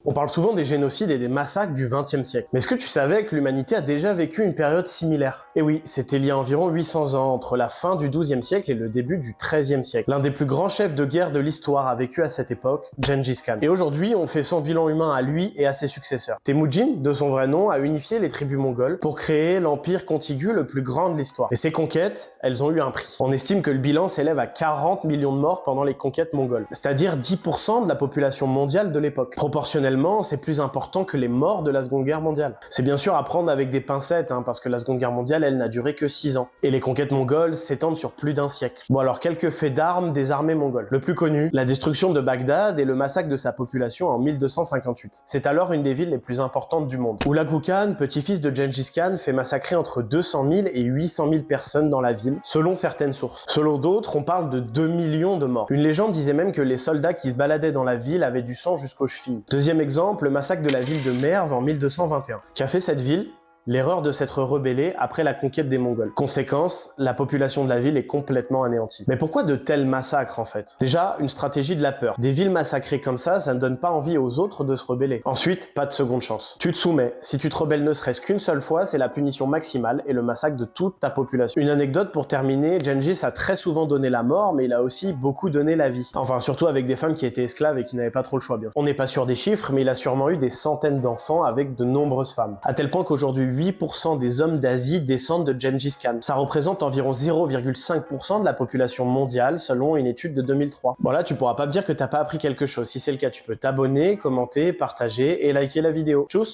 On parle souvent des génocides et des massacres du XXe siècle. Mais est-ce que tu savais que l'humanité a déjà vécu une période similaire? Eh oui, c'était il y a environ 800 ans, entre la fin du XIIe siècle et le début du XIIIe siècle. L'un des plus grands chefs de guerre de l'histoire a vécu à cette époque, Gengis Khan. Et aujourd'hui, on fait son bilan humain à lui et à ses successeurs. Temujin, de son vrai nom, a unifié les tribus mongoles pour créer l'empire contigu le plus grand de l'histoire. Et ces conquêtes, elles ont eu un prix. On estime que le bilan s'élève à 40 millions de morts pendant les conquêtes mongoles, c'est-à-dire 10% de la population mondiale de l'époque. Proportionnellement, c'est plus important que les morts de la Seconde Guerre mondiale. C'est bien sûr à prendre avec des pincettes, parce que la Seconde Guerre mondiale, elle n'a duré que 6 ans. Et les conquêtes mongoles s'étendent sur plus d'un siècle. Bon alors, quelques faits d'armes des armées mongoles. Le plus connu, la destruction de Bagdad et le massacre de sa population en 1258. C'est alors une des villes les plus importantes du monde. Hulagu Khan, petit-fils de Gengis Khan, fait massacrer entre 200 000 et 800 000 personnes dans la ville, selon certaines sources. Selon d'autres, on parle de 2 millions de morts. Une légende disait même que les soldats qui se baladaient dans la ville avaient du sang jusqu'aux chevilles. Deuxième exemple, le massacre de la ville de Merv en 1221. Qu'a fait cette ville? L'erreur de s'être rebellée après la conquête des Mongols. Conséquence, la population de la ville est complètement anéantie. Mais pourquoi de tels massacres en fait? Déjà, une stratégie de la peur. Des villes massacrées comme ça ne donne pas envie aux autres de se rebeller. Ensuite, pas de seconde chance. Tu te soumets. Si tu te rebelles ne serait-ce qu'une seule fois, c'est la punition maximale et le massacre de toute ta population. Une anecdote pour terminer, Gengis a très souvent donné la mort, mais il a aussi beaucoup donné la vie. Enfin, surtout avec des femmes qui étaient esclaves et qui n'avaient pas trop le choix bien. On n'est pas sûr des chiffres, mais il a sûrement eu des centaines d'enfants avec de nombreuses femmes. À tel point qu'aujourd'hui, 8% des hommes d'Asie descendent de Gengis Khan. Ça représente environ 0,5% de la population mondiale selon une étude de 2003. Bon là, tu pourras pas me dire que t'as pas appris quelque chose. Si c'est le cas, tu peux t'abonner, commenter, partager et liker la vidéo. Tchuss!